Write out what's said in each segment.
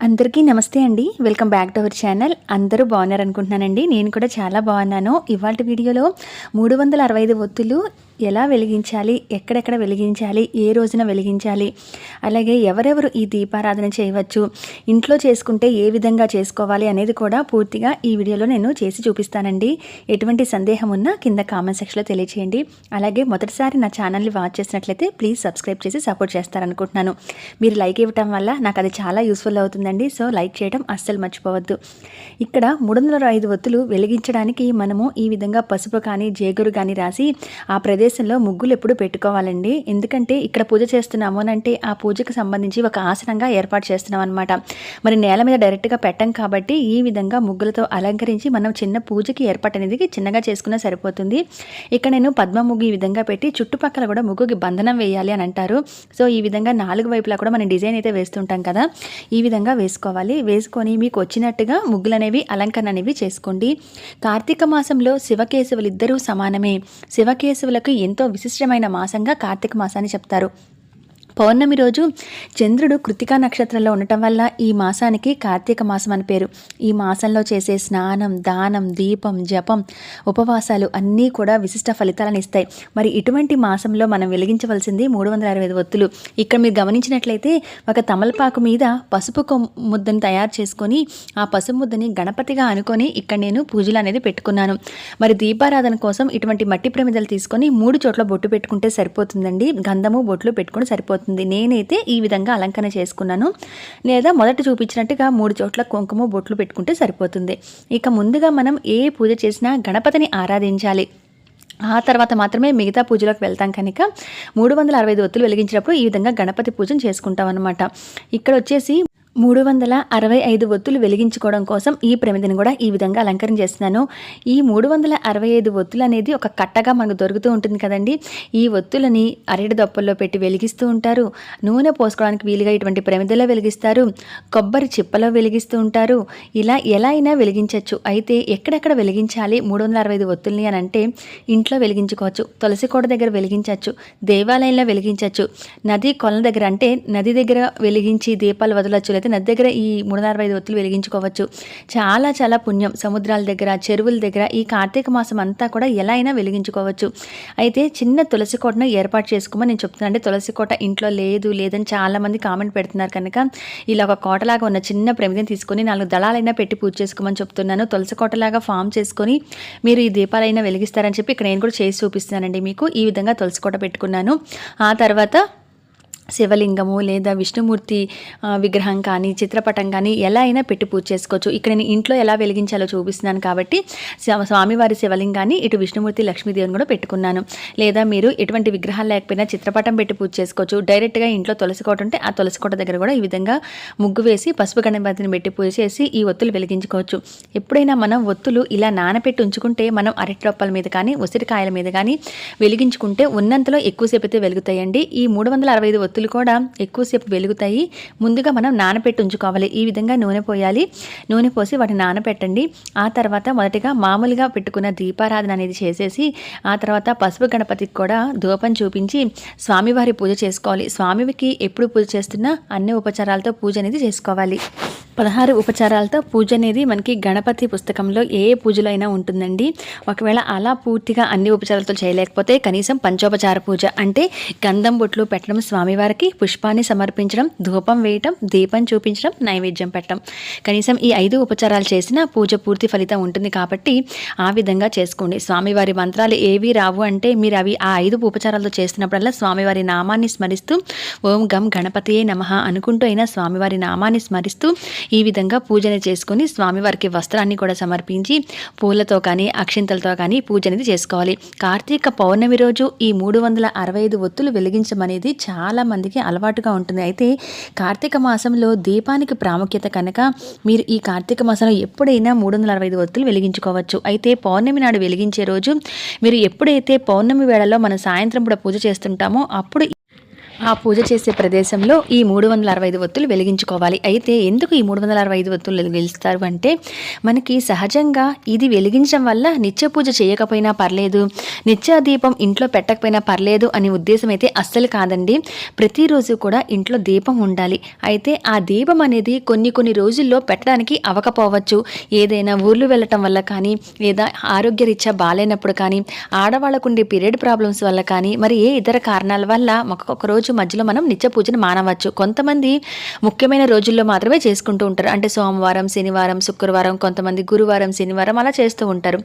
అందరికీ నమస్తే అండి. Welcome back to our channel. అందరూ బాగున్నారనుకుంటున్నానండి. నేను కూడా చాలా బాగున్నాను. ఇవాల్టి వీడియోలో 365 ఒత్తులు ఎలా వెలిగించాలి, ఎక్కడెక్కడ వెలిగించాలి, ఏ రోజున వెలిగించాలి, అలాగే ఎవరెవరు ఈ దీపారాధన చేయవచ్చు, ఇంట్లో చేసుకుంటే ఏ విధంగా చేసుకోవాలి అనేది కూడా పూర్తిగా ఈ వీడియోలో నేను చేసి చూపిస్తానండి. ఎటువంటి సందేహం ఉన్నా కింద కామెంట్ సెక్షన్లో తెలియచేయండి. అలాగే మొదటిసారి నా ఛానల్ని వాచ్ చేసినట్లయితే ప్లీజ్ సబ్స్క్రైబ్ చేసి సపోర్ట్ చేస్తారనుకుంటున్నాను. మీరు లైక్ ఇవ్వటం వల్ల నాకు అది చాలా యూస్ఫుల్ అవుతుందండి. సో లైక్ చేయడం అస్సలు మర్చిపోవద్దు. ఇక్కడ 305 ఒత్తులు వెలిగించడానికి మనము ఈ విధంగా పసుపు కానీ జేగురు కానీ రాసి ఆ ప్రదేశంలో ముగ్గులు ఎప్పుడు పెట్టుకోవాలండి. ఎందుకంటే ఇక్కడ పూజ చేస్తున్నాము అంటే ఆ పూజకు సంబంధించి ఒక ఆసనంగా ఏర్పాటు చేస్తున్నాం అనమాట. మరి నేల మీద డైరెక్ట్గా పెట్టం కాబట్టి ఈ విధంగా ముగ్గులతో అలంకరించి మనం చిన్న పూజకి ఏర్పాటు అనేది చిన్నగా చేసుకున్నా సరిపోతుంది. ఇక్కడ నేను పద్మ ముగ్గు ఈ విధంగా పెట్టి చుట్టుపక్కల కూడా ముగ్గుకి బంధనం వేయాలి అని అంటారు. సో ఈ విధంగా 4 వైపులా కూడా మనం డిజైన్ అయితే వేస్తుంటాం కదా, ఈ విధంగా వేసుకోవాలి. వేసుకొని మీకు వచ్చినట్టుగా ముగ్గులు అనేవి అలంకరణ అనేవి చేసుకోండి. కార్తీక మాసంలో శివకేశవులు ఇద్దరూ సమానమే. శివకేశవులకు ఎంతో విశిష్టమైన మాసంగా కార్తీక మాసాన్ని చెప్తారు. పౌర్ణమి రోజు చంద్రుడు కృతికా నక్షత్రంలో ఉండటం వల్ల ఈ మాసానికి కార్తీక మాసం అని పేరు. ఈ మాసంలో చేసే స్నానం, దానం, దీపం, జపం, ఉపవాసాలు అన్నీ కూడా విశిష్ట ఫలితాలను ఇస్తాయి. మరి ఇటువంటి మాసంలో మనం వెలిగించవలసింది 365 ఒత్తులు. ఇక్కడ మీరు గమనించినట్లయితే ఒక తమలపాకు మీద పసుపు ముద్దని తయారు చేసుకొని ఆ పసుపు ముద్దని గణపతిగా అనుకొని ఇక్కడ నేను పూజలు అనేది పెట్టుకున్నాను. మరి దీపారాధన కోసం ఇటువంటి మట్టి ప్రమిదలు తీసుకొని 3 చోట్ల బొట్టు పెట్టుకుంటే సరిపోతుందండి. గంధము బొట్లు పెట్టుకుని సరిపోతుంది. నేనైతే ఈ విధంగా అలంకరణ చేసుకున్నాను. లేదా మొదట చూపించినట్టుగా 3 చోట్ల కుంకుమ బొట్లు పెట్టుకుంటే సరిపోతుంది. ఇక ముందుగా మనం ఏ పూజ చేసినా గణపతిని ఆరాధించాలి. ఆ తర్వాత మాత్రమే మిగతా పూజలోకి వెళ్తాం. కనుక 365 ఒత్తులు వెలిగించినప్పుడు ఈ విధంగా గణపతి పూజను చేసుకుంటాం అనమాట. ఇక్కడ వచ్చేసి 365 ఒత్తులు వెలిగించుకోవడం కోసం ఈ ప్రమిదని కూడా ఈ విధంగా అలంకరణ చేస్తున్నాను. ఈ 365 ఒత్తులు అనేది ఒక కట్టగా మనకు దొరుకుతూ ఉంటుంది కదండి. ఈ ఒత్తులని అరటి దొప్పల్లో పెట్టి వెలిగిస్తూ ఉంటారు. నూనె పోసుకోవడానికి వీలుగా ఇటువంటి ప్రమిదలో వెలిగిస్తారు. కొబ్బరి చిప్పలో వెలిగిస్తూ ఉంటారు. ఇలా ఎలా అయినా వెలిగించవచ్చు. అయితే ఎక్కడెక్కడ వెలిగించాలి 365 ఒత్తుల్ని అని అంటే ఇంట్లో వెలిగించుకోవచ్చు, తులసి కోట దగ్గర వెలిగించవచ్చు, దేవాలయంలో వెలిగించవచ్చు, నది కొల దగ్గర అంటే నది దగ్గర వెలిగించి దీపాలు వదలొచ్చు, లేదా నది దగ్గర ఈ 365 ఒత్తులు వెలిగించుకోవచ్చు. చాలా చాలా పుణ్యం. సముద్రాల దగ్గర, చెరువుల దగ్గర ఈ కార్తీక మాసం అంతా కూడా ఎలా అయినా వెలిగించుకోవచ్చు. అయితే చిన్న తులసి కోటను ఏర్పాటు చేసుకోమని నేను చెప్తున్నాను. అంటే తులసి కోట ఇంట్లో లేదని చాలామంది కామెంట్ పెడుతున్నారు. కనుక ఇలా ఒక కోటలాగా ఉన్న చిన్న ప్రమిదని తీసుకొని 4 దళాలైనా పెట్టి పూజ చేసుకోమని చెప్తున్నాను. తులసి కోటలాగా ఫామ్ చేసుకొని మీరు ఈ దీపాలైనా వెలిగిస్తారని చెప్పి ఇక్కడ నేను కూడా చేసి చూపిస్తున్నానండి మీకు. ఈ విధంగా తులసి కోట పెట్టుకున్నాను. ఆ తర్వాత శివలింగము లేదా విష్ణుమూర్తి విగ్రహం కానీ చిత్రపటం కానీ ఎలా అయినా పెట్టి పూజ చేసుకోవచ్చు. ఇక్కడ నేను ఇంట్లో ఎలా వెలిగించాలో చూపిస్తున్నాను కాబట్టి స్వామివారి శివలింగాన్ని, ఇటు విష్ణుమూర్తి లక్ష్మీదేవిని కూడా పెట్టుకున్నాను. లేదా మీరు ఎటువంటి విగ్రహాలు లేకపోయినా చిత్రపటం పెట్టి పూజ చేసుకోవచ్చు. డైరెక్ట్గా ఇంట్లో తులసి కోట ఉంటే ఆ తులసి కోట దగ్గర కూడా ఈ విధంగా ముగ్గు వేసి పసుపు గణపతిని పెట్టి పూజ చేసి ఈ ఒత్తులు వెలిగించుకోవచ్చు. ఎప్పుడైనా మనం ఒత్తులు ఇలా నానపెట్టి ఉంచుకుంటే మనం అరటి రొప్పల మీద కానీ ఉసిరికాయల మీద కానీ వెలిగించుకుంటే ఉన్నంతలో ఎక్కువసేపు అయితే వెలుగుతాయండి. ఈ 365 ఒత్తులు కూడా ఎక్కువసేపు వెలుగుతాయి. ముందుగా మనం నానపెట్టి ఉంచుకోవాలి. ఈ విధంగా నూనె పోయాలి. నూనె పోసి వాటిని నానపెట్టండి. ఆ తర్వాత మొదటిగా మామూలుగా పెట్టుకున్న దీపారాధన అనేది చేసేసి ఆ తర్వాత పసుపు గణపతికి కూడా ధూపం చూపించి స్వామివారి పూజ చేసుకోవాలి. స్వామికి ఎప్పుడు పూజ చేస్తున్నా అన్ని ఉపచారాలతో పూజ అనేది చేసుకోవాలి. 16 ఉపచారాలతో పూజ అనేది మనకి గణపతి పుస్తకంలో ఏ పూజలో అయినా ఉంటుందండి. ఒకవేళ అలా పూర్తిగా అన్ని ఉపచారాలతో చేయలేకపోతే కనీసం పంచోపచార పూజ అంటే గంధం బొట్లు పెట్టడం, స్వామివారికి పుష్పాన్ని సమర్పించడం, ధూపం వేయటం, దీపం చూపించడం, నైవేద్యం పెట్టడం, కనీసం ఈ 5 ఉపచారాలు చేసినా పూజ పూర్తి ఫలితం ఉంటుంది. కాబట్టి ఆ విధంగా చేసుకోండి. స్వామివారి మంత్రాలు ఏవి రావు అంటే మీరు అవి ఆ 5 ఉపచారాలతో చేస్తున్నప్పుడల్లా స్వామివారి నామాన్ని స్మరిస్తూ ఓం గం గణపతియే నమః అనుకుంటూ అయినా స్వామివారి నామాన్ని స్మరిస్తూ ఈ విధంగా పూజని చేసుకొని స్వామివారికి వస్త్రాన్ని కూడా సమర్పించి పూలతో కానీ అక్షింతలతో కానీ పూజ అనేది చేసుకోవాలి. కార్తీక పౌర్ణమి రోజు ఈ 365 ఒత్తులు వెలిగించమనేది చాలా మందికి అలవాటుగా ఉంటుంది. అయితే కార్తీక మాసంలో దీపానికి ప్రాముఖ్యత కనుక మీరు ఈ కార్తీక మాసంలో ఎప్పుడైనా 365 ఒత్తులు వెలిగించుకోవచ్చు. అయితే పౌర్ణమి నాడు వెలిగించే రోజు మీరు ఎప్పుడైతే పౌర్ణమి వేళలో మనం సాయంత్రం కూడా పూజ చేస్తుంటామో అప్పుడు ఆ పూజ చేసే ప్రదేశంలో ఈ 365 ఒత్తులు వెలిగించుకోవాలి. అయితే ఎందుకు ఈ 365 ఒత్తులు వెలిగిస్తారు అంటే, మనకి సహజంగా ఇది వెలిగించడం వల్ల నిత్య పూజ చేయకపోయినా పర్లేదు, నిత్య దీపం ఇంట్లో పెట్టకపోయినా పర్లేదు అనే ఉద్దేశం అయితే అస్సలు కాదండి. ప్రతిరోజు కూడా ఇంట్లో దీపం ఉండాలి. అయితే ఆ దీపం అనేది కొన్ని రోజుల్లో పెట్టడానికి అవ్వకపోవచ్చు. ఏదైనా ఊర్లు వెళ్ళటం వల్ల కానీ, లేదా ఆరోగ్యరీత్యా బాలేనప్పుడు కానీ, ఆడవాళ్ళకుండే పీరియడ్ ప్రాబ్లమ్స్ వల్ల కానీ, మరి ఏ ఇతర కారణాల వల్ల ఒక్కొక్క రోజు మధ్యలో మనం నిత్య పూజను మానవచ్చు. కొంతమంది ముఖ్యమైన రోజుల్లో మాత్రమే చేసుకుంటూ ఉంటారు. అంటే సోమవారం, శనివారం, శుక్రవారం, కొంతమంది గురువారం, శనివారం అలా చేస్తూ ఉంటారు.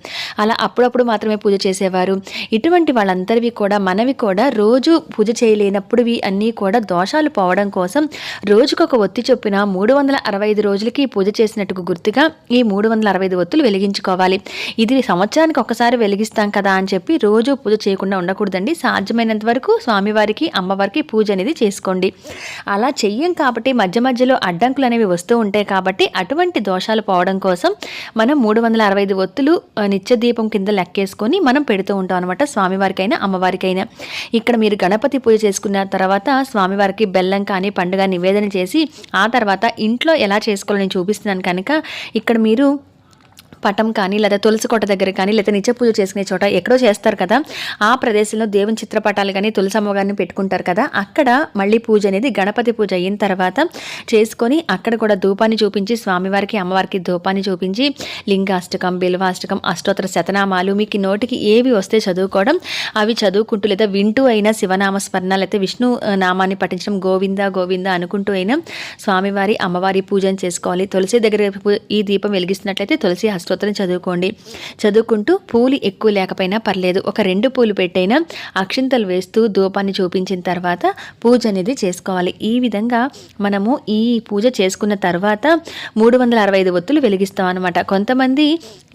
అలా అప్పుడప్పుడు మాత్రమే పూజ చేసేవారు. ఇటువంటి వాళ్ళందరివి కూడా మనవి కూడా రోజు పూజ చేయలేనప్పుడువి అన్నీ కూడా దోషాలు పోవడం కోసం రోజుకొక ఒత్తి చొప్పున 365 రోజులకి పూజ చేసినట్టుకు గుర్తుగా ఈ 365 ఒత్తులు వెలిగించుకోవాలి. ఇది సంవత్సరానికి ఒకసారి వెలిగిస్తాం కదా అని చెప్పి రోజు పూజ చేయకుండా ఉండకూడదండి. సాధ్యమైనంత వరకు స్వామివారికి, అమ్మవారికి పూజ అనేది చేసుకోండి. అలా చెయ్యం కాబట్టి మధ్యలో అడ్డంకులు అనేవి వస్తూ ఉంటాయి కాబట్టి అటువంటి దోషాలు పోవడం కోసం మనం 365 ఒత్తులు నిత్య దీపం కింద లెక్కేసుకొని మనం పెడుతూ ఉంటాం అనమాట. స్వామివారికైనా అమ్మవారికైనా. ఇక్కడ మీరు గణపతి పూజ చేసుకున్న తర్వాత స్వామివారికి బెల్లం కానీ పండుగ నివేదన చేసి ఆ తర్వాత ఇంట్లో ఎలా చేసుకోవాలో నేను చూపిస్తున్నాను కనుక ఇక్కడ మీరు పటం కానీ లేదా తులసి కోట దగ్గర కానీ లేదా నిత్య పూజ చేసుకునే చోట ఎక్కడో చేస్తారు కదా, ఆ ప్రదేశంలో దేవుని చిత్రపటాలు కానీ తులసి అమ్మగారిని పెట్టుకుంటారు కదా, అక్కడ మళ్ళీ పూజ అనేది గణపతి పూజ అయిన తర్వాత చేసుకొని అక్కడ కూడా ధూపాన్ని చూపించి స్వామివారికి అమ్మవారికి ధూపాన్ని చూపించి లింగాష్టకం, బిల్వాష్టకం, అష్టోత్తర శతనామాలు మీకు నోటికి ఏవి వస్తే చదువుకోవడం, అవి చదువుకుంటూ లేదా వింటూ అయినా శివనామ స్మరణ లేదా విష్ణు నామాన్ని పఠించడం, గోవింద గోవింద అనుకుంటూ అయినా స్వామివారి అమ్మవారి పూజను చేసుకోవాలి. తులసి దగ్గర ఈ దీపం వెలిగిస్తున్నట్లయితే తులసి అష్టోత్తరం చదువుకోండి. చదువుకుంటూ పూలు ఎక్కువ లేకపోయినా పర్లేదు, ఒక 2 పూలు పెట్టైనా అక్షింతలు వేస్తూ ధూపాన్ని చూపించిన తర్వాత పూజ అనేది చేసుకోవాలి. ఈ విధంగా మనము ఈ పూజ చేసుకున్న తర్వాత 365 ఒత్తులు వెలిగిస్తాం అన్నమాట. కొంతమంది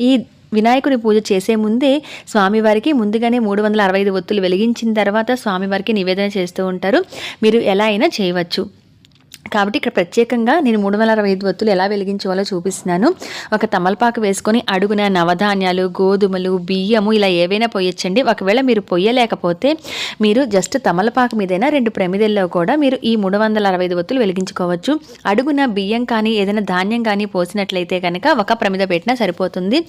ఈ వినాయకుని పూజ చేసే ముందే స్వామివారికి ముందుగానే 365 ఒత్తులు వెలిగించిన తర్వాత స్వామివారికి నివేదన చేస్తూ ఉంటారు. మీరు ఎలా అయినా చేయవచ్చు. కాబట్టి ఇక్కడ ప్రత్యేకంగా నేను 365 ఒత్తులు ఎలా వెలిగించాలో చూపిస్తున్నాను. ఒక తమలపాకు వేసుకొని అడుగున నవధాన్యాలు, గోధుమలు, బియ్యము ఇలా ఏవైనా పోయొచ్చండి. ఒకవేళ మీరు పొయ్యలేకపోతే మీరు జస్ట్ తమలపాకు మీదైనా 2 ప్రమిదల్లో కూడా మీరు ఈ 365 ఒత్తులు వెలిగించుకోవచ్చు. అడుగున బియ్యం కానీ ఏదైనా ధాన్యం కానీ పోసినట్లయితే కనుక ఒక ప్రమిద పెట్టినా సరిపోతుంది.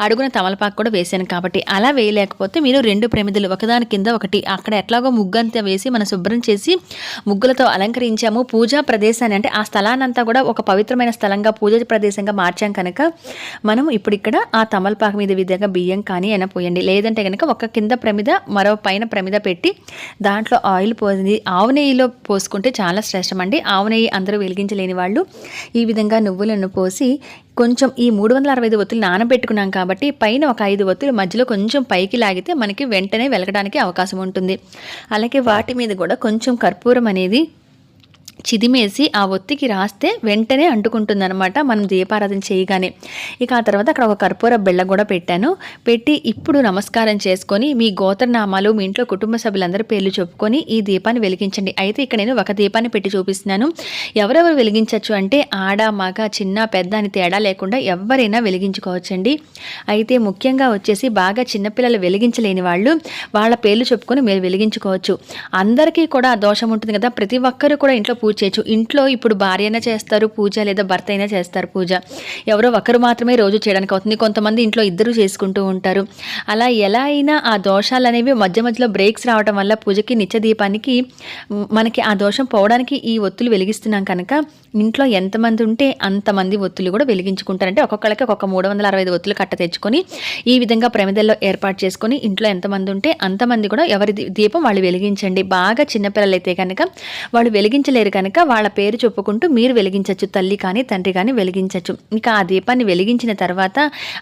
అడుగున తమలపాకు కూడా వేసాను కాబట్టి అలా వేయలేకపోతే మీరు 2 ప్రమిదలు ఒకదాని కింద ఒకటి అక్కడ ఎట్లాగో ముగ్గంతా వేసి మనం శుభ్రం చేసి ముగ్గులతో అలంకరించాము. పూజా ప్రదేశాన్ని అంటే ఆ స్థలాన్నంతా కూడా ఒక పవిత్రమైన స్థలంగా పూజ ప్రదేశంగా మార్చాం కనుక మనం ఇప్పుడు ఇక్కడ ఆ తమలపాకు మీద విధంగా బియ్యం కానీ అయినా పోయండి. లేదంటే కనుక ఒక కింద ప్రమిద మరో పైన ప్రమిద పెట్టి దాంట్లో ఆయిల్ పోసి ఆవు నెయ్యిలో పోసుకుంటే చాలా శ్రేష్టం అండి. ఆవు నెయ్యి అందరూ వెలిగించలేని వాళ్ళు ఈ విధంగా నువ్వులను పోసి కొంచెం ఈ 365 ఒత్తులు నానబెట్టుకున్నాం కాబట్టి పైన ఒక 5 ఒత్తులు మధ్యలో కొంచెం పైకి లాగితే మనకి వెంటనే వెలగడానికి అవకాశం ఉంటుంది. అలాగే వాటి మీద కూడా కొంచెం కర్పూరం అనేది చిదిమేసి ఆ ఒత్తికి రాస్తే వెంటనే అంటుకుంటుందన్నమాట మనం దీపారాధన చేయగానే. ఇక ఆ తర్వాత అక్కడ ఒక కర్పూర బిళ్ళ కూడా పెట్టాను. పెట్టి ఇప్పుడు నమస్కారం చేసుకొని మీ గోత్రనామాలు, మీ ఇంట్లో కుటుంబ సభ్యులందరి పేర్లు చెప్పుకొని ఈ దీపాన్ని వెలిగించండి. అయితే ఇక్కడ నేను ఒక దీపాన్ని పెట్టి చూపిస్తున్నాను. ఎవరెవరు వెలిగించవచ్చు అంటే ఆడ, మగ, చిన్న, పెద్ద అని తేడా లేకుండా ఎవరైనా వెలిగించుకోవచ్చండి. అయితే ముఖ్యంగా వచ్చేసి బాగా చిన్నపిల్లలు వెలిగించలేని వాళ్ళు వాళ్ళ పేర్లు చెప్పుకొని మీరు వెలిగించుకోవచ్చు. అందరికీ కూడా దోషం ఉంటుంది కదా, ప్రతి ఒక్కరు కూడా ఇంట్లో పూజ చేయొచ్చు. ఇంట్లో ఇప్పుడు భార్య అయినా చేస్తారు పూజ, లేదా భర్త అయినా చేస్తారు పూజ. ఎవరో ఒకరు మాత్రమే రోజు చేయడానికి అవుతుంది. కొంతమంది ఇంట్లో ఇద్దరు చేసుకుంటూ ఉంటారు. అలా ఎలా అయినా ఆ దోషాలు అనేవి మధ్యలో బ్రేక్స్ రావడం వల్ల పూజకి నిత్య దీపానికి మనకి ఆ దోషం పోవడానికి ఈ ఒత్తులు వెలిగిస్తున్నాం కనుక ఇంట్లో ఎంతమంది ఉంటే అంతమంది ఒత్తులు కూడా వెలిగించుకుంటారంటే ఒక్కొక్కళ్ళకి ఒక 365 ఒత్తులు కట్ట తెచ్చుకొని ఈ విధంగా ప్రమిదల్లో ఏర్పాటు చేసుకొని ఇంట్లో ఎంతమంది ఉంటే అంతమంది కూడా ఎవరి దీపం వాళ్ళు వెలిగించండి. బాగా చిన్నపిల్లలు అయితే కనుక వాళ్ళు వెలిగించలేరు కనుక వాళ్ళ పేరు చెప్పుకుంటూ మీరు వెలిగించవచ్చు. తల్లి కానీ తండ్రి కానీ వెలిగించవచ్చు. ఇంకా ఆ దీపాన్ని వెలిగించిన తర్వాత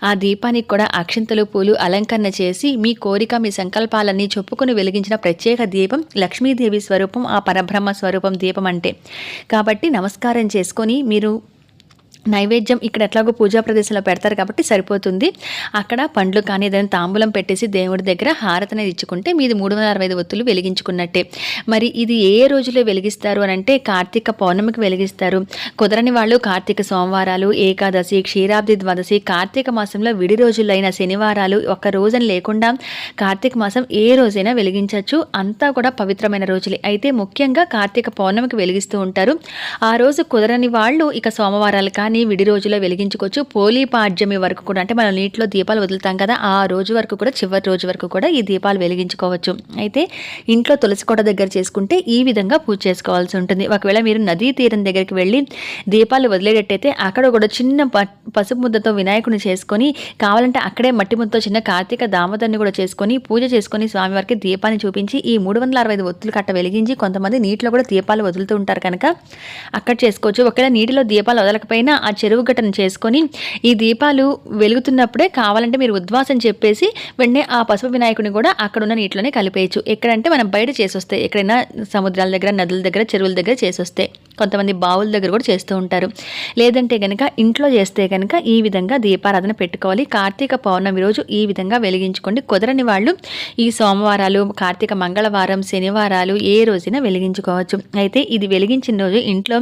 ఆ దీపానికి కూడా అక్షింతలు, పూలు అలంకరణ చేసి మీ కోరిక, మీ సంకల్పాలన్నీ చెప్పుకొని వెలిగించిన ప్రత్యేక దీపం లక్ష్మీదేవి స్వరూపం, ఆ పరబ్రహ్మ స్వరూపం దీపం అంటే. కాబట్టి నమస్కారం చేసుకొని మీరు నైవేద్యం ఇక్కడ ఎట్లాగో పూజా ప్రదేశంలో పెడతారు కాబట్టి సరిపోతుంది. అక్కడ పండ్లు కానీ ఏదైనా తాంబూలం పెట్టేసి దేవుడి దగ్గర హారతి అనేది ఇచ్చుకుంటే మీది 365 ఒత్తులు వెలిగించుకున్నట్టే. మరి ఇది ఏ రోజులో వెలిగిస్తారు అని అంటే కార్తీక పౌర్ణమికి వెలిగిస్తారు. కుదరని వాళ్ళు కార్తీక సోమవారాలు, ఏకాదశి, క్షీరాబ్ది ద్వాదశి, కార్తీక మాసంలో విడి రోజులైన శనివారాలు, ఒక్క రోజున లేకుండా కార్తీక మాసం ఏ రోజైనా వెలిగించవచ్చు. అంతా కూడా పవిత్రమైన రోజులే. అయితే ముఖ్యంగా కార్తీక పౌర్ణమికి వెలిగిస్తూ ఉంటారు. ఆ రోజు కుదరని వాళ్ళు ఇక సోమవారాలు కానీ విడి రోజులో వెలిగించుకోవచ్చు. పోలీ పాడ్యమి వరకు కూడా, అంటే మనం నీటిలో దీపాలు వదులుతాం కదా, ఆ రోజు వరకు కూడా, చివరి రోజు వరకు కూడా ఈ దీపాలు వెలిగించుకోవచ్చు. అయితే ఇంట్లో తులసి కోట దగ్గర చేసుకుంటే ఈ విధంగా పూజ చేసుకోవాల్సి ఉంటుంది. ఒకవేళ మీరు నదీ తీరం దగ్గరికి వెళ్ళి దీపాలు వదిలేటట్టయితే అక్కడ కూడా చిన్న పసుపు ముద్దతో వినాయకుని చేసుకొని, కావాలంటే అక్కడే మట్టి ముద్దతో చిన్న కార్తీక దామోదర్ని కూడా చేసుకొని పూజ చేసుకొని స్వామివారికి దీపాన్ని చూపించి ఈ 365 ఒత్తులు కట్ట వెలిగించి, కొంతమంది నీటిలో కూడా దీపాలు వదులుతూ ఉంటారు కనుక అక్కడ చేసుకోవచ్చు. ఒకవేళ నీటిలో దీపాలు వదలకపోయినా ఆ చెరువు గట్టను చేసుకొని ఈ దీపాలు వెలుగుతున్నప్పుడే కావాలంటే మీరు ఉద్వాసం చెప్పేసి వెంటనే ఆ పసుపు వినాయకుని కూడా అక్కడున్న నీటిలోనే కలిపేయచ్చు. ఎక్కడంటే మనం బయట చేసొస్తే, ఎక్కడైనా సముద్రాల దగ్గర, నదుల దగ్గర, చెరువుల దగ్గర చేసొస్తే, కొంతమంది బావుల దగ్గర కూడా చేస్తూ ఉంటారు. లేదంటే కనుక ఇంట్లో చేస్తే కనుక ఈ విధంగా దీపారాధన పెట్టుకోవాలి. కార్తీక పౌర్ణమి రోజు ఈ విధంగా వెలిగించుకోండి. కుదరని వాళ్ళు ఈ సోమవారాలు, కార్తీక మంగళవారం, శనివారాలు ఏ రోజైనా వెలిగించుకోవచ్చు. అయితే ఇది వెలిగించిన రోజు ఇంట్లో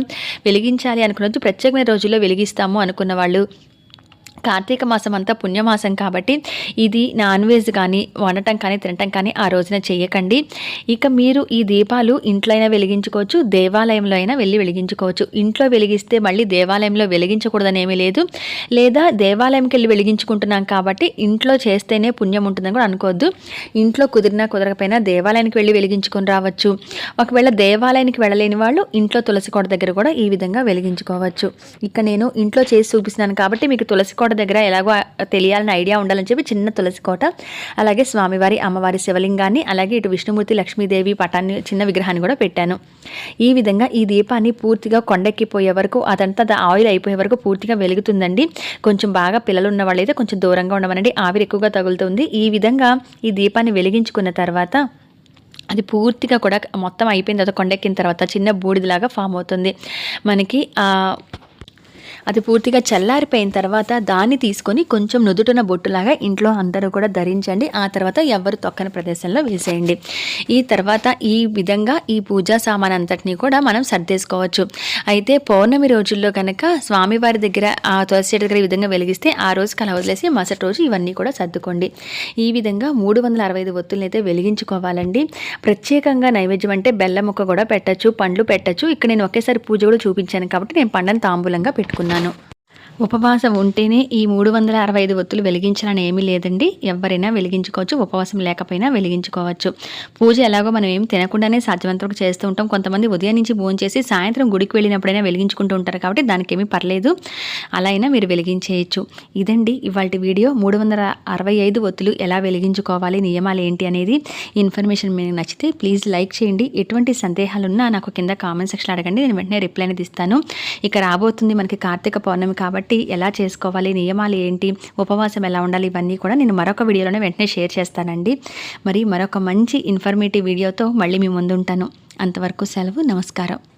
వెలిగించాలి అనుకున్న రోజు, ప్రత్యేకమైన రోజుల్లో వెలిగిస్తాము అనుకున్న వాళ్ళు, కార్తీక మాసం అంతా పుణ్యమాసం కాబట్టి ఇది నాన్ వెజ్ కానీ వండటం కానీ తినటం కానీ ఆ రోజున చేయకండి. ఇక మీరు ఈ దీపాలు ఇంట్లో అయినా వెలిగించుకోవచ్చు, దేవాలయంలో అయినా వెళ్ళి వెలిగించుకోవచ్చు. ఇంట్లో వెలిగిస్తే మళ్ళీ దేవాలయంలో వెలిగించకూడదని ఏమీ లేదు. లేదా దేవాలయంకి వెళ్ళి వెలిగించుకుంటున్నాం కాబట్టి ఇంట్లో చేస్తేనే పుణ్యం ఉంటుందని కూడా అనుకోవద్దు. ఇంట్లో కుదిరినా కుదరకపోయినా దేవాలయానికి వెళ్ళి వెలిగించుకొని రావచ్చు. ఒకవేళ దేవాలయానికి వెళ్ళలేని వాళ్ళు ఇంట్లో తులసి కోట దగ్గర కూడా ఈ విధంగా వెలిగించుకోవచ్చు. ఇక నేను ఇంట్లో చేసి చూపిస్తున్నాను కాబట్టి మీకు తులసి కోట దగ్గర ఎలాగో తెలియాలని ఐడియా ఉండాలని చెప్పి చిన్న తులసి కోట, అలాగే స్వామివారి, అమ్మవారి శివలింగాన్ని, అలాగే ఇటు విష్ణుమూర్తి, లక్ష్మీదేవి పటాన్ని, చిన్న విగ్రహాన్ని కూడా పెట్టాను. ఈ విధంగా ఈ దీపాన్ని పూర్తిగా కొండెక్కిపోయే వరకు, అదంతా ఆయిల్ అయిపోయే వరకు పూర్తిగా వెలుగుతుందండి. కొంచెం బాగా పిల్లలు ఉన్న వాళ్ళైతే కొంచెం దూరంగా ఉండమనండి, ఆవిరి ఎక్కువగా తగులుతుంది. ఈ విధంగా ఈ దీపాన్ని వెలిగించుకున్న తర్వాత అది పూర్తిగా కూడా మొత్తం అయిపోయిన తర్వాత, కొండెక్కిన తర్వాత చిన్న బూడిదలాగా ఫామ్ అవుతుంది మనకి. అది పూర్తిగా చల్లారిపోయిన తర్వాత దాన్ని తీసుకొని కొంచెం నుదుటిన బొట్టులాగా ఇంట్లో అందరూ కూడా ధరించండి. ఆ తర్వాత ఎవ్వరు తొక్కని ప్రదేశంలో వేసేయండి. ఈ తర్వాత ఈ విధంగా ఈ పూజా సామాన్ అంతటినీ కూడా మనం సర్దేసుకోవచ్చు. అయితే పౌర్ణమి రోజుల్లో కనుక స్వామివారి దగ్గర ఆ తులసి చెట్టు దగ్గర ఈ విధంగా వెలిగిస్తే ఆ రోజు కల వదిలేసి మరుసటి రోజు ఇవన్నీ కూడా సర్దుకోండి. ఈ విధంగా 365 ఒత్తులను అయితే వెలిగించుకోవాలండి. ప్రత్యేకంగా నైవేద్యం అంటే బెల్లం ముక్క కూడా పెట్టచ్చు, పండ్లు పెట్టచ్చు. ఇక్కడ నేను ఒకేసారి పూజ కూడా చూపించాను కాబట్టి నేను పండ్లను తాంబూలంగా పెట్టుకున్నాను. ఉపవాసం ఉంటేనే ఈ 365 ఒత్తులు వెలిగించాలని ఏమీ లేదండి. ఎవరైనా వెలిగించుకోవచ్చు, ఉపవాసం లేకపోయినా వెలిగించుకోవచ్చు. పూజ ఎలాగో మనం ఏం తినకుండానే సాధ్యమంత వరకు చేస్తూ ఉంటాం. కొంతమంది ఉదయం నుంచి భోంచేసి సాయంత్రం గుడికి వెళ్ళినప్పుడైనా వెలిగించుకుంటూ ఉంటారు కాబట్టి దానికి ఏమీ పర్లేదు, అలా అయినా మీరు వెలిగించేయచ్చు. ఇదండి ఇవాల్టి వీడియో. 365 ఒత్తులు ఎలా వెలిగించుకోవాలి, నియమాలు ఏంటి అనేది ఇన్ఫర్మేషన్ మీకు నచ్చితే ప్లీజ్ లైక్ చేయండి. ఎటువంటి సందేహాలున్నా నాకు కింద కామెంట్ సెక్షన్ అడగండి, నేను వెంటనే రిప్లై అనేది ఇస్తాను. ఇక రాబోతుంది మనకి కార్తీక పౌర్ణమి కాబట్టి ఎలా చేసుకోవాలి, నియమాలు ఏంటి, ఉపవాసం ఎలా ఉండాలి, ఇవన్నీ కూడా నేను మరొక వీడియోలోనే వెంటనే షేర్ చేస్తానండి. మరి మరొక మంచి ఇన్ఫర్మేటివ్ వీడియోతో మళ్ళీ మీ ముందు ఉంటాను. అంతవరకు సెలవు. నమస్కారం.